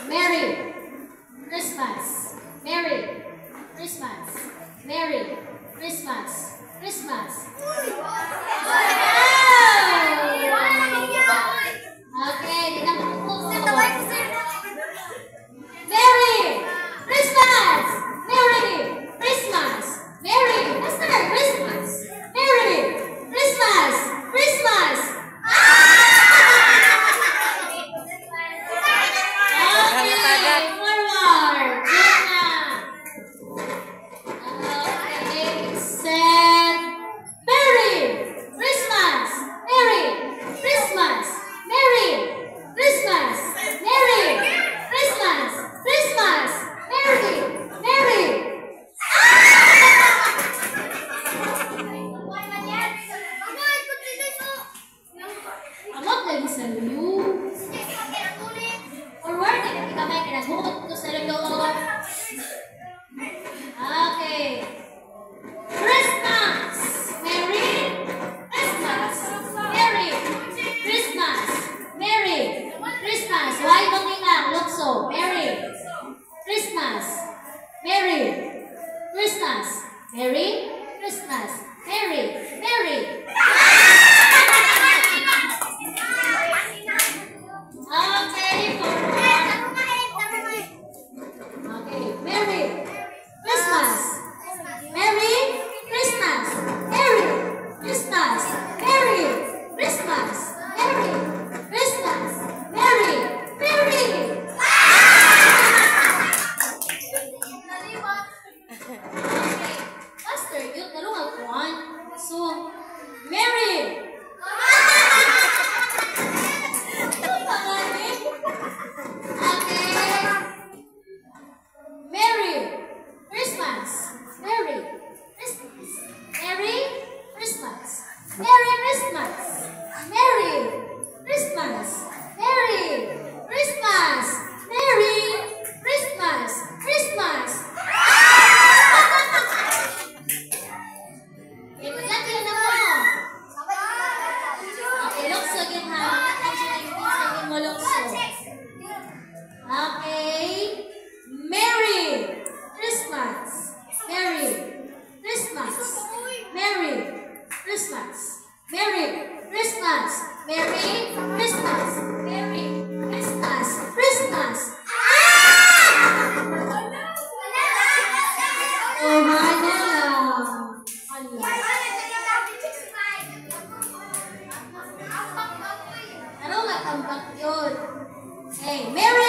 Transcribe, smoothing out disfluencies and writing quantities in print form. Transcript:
Merry Christmas. Merry Christmas. Merry Christmas. Christmas. Okay, di na makukuha. Merry Christmas! Merry Christmas! Merry Christmas! Merry Christmas! Christmas! Okay, forward. Okay, set. Merry Christmas! Merry Christmas! Merry Christmas! Merry Christmas! Christmas! Merry! Merry! Amot lagi sa luyo. Forward, hindi ka may kinagutot ko sa luyo. Okay. Christmas! Merry Christmas! Merry Christmas! Merry Christmas! Why don't you look so? Merry Christmas! Merry Christmas! Merry Christmas! Merry! Merry! Okay, forward. Okay, Merry Christmas! Merry Christmas! Merry Christmas! Merry Christmas! Merry Christmas! Merry! Merry! Okay, Pastor, yun, talungan ko an. So, Merry! Okay. Merry Christmas! Merry Christmas! Merry Christmas! Merry Christmas! Merry Christmas! Merry Christmas! Merry Christmas! Christmas! Lagi na mo. Okay, lukso yun ha. Sige mo lukso. Okay. Merry Christmas! Merry Christmas! Merry Christmas! Merry Christmas! Merry Christmas! Merry Christmas! Christmas! Oh, hala. Ano nga tambak yun? Hey, Merry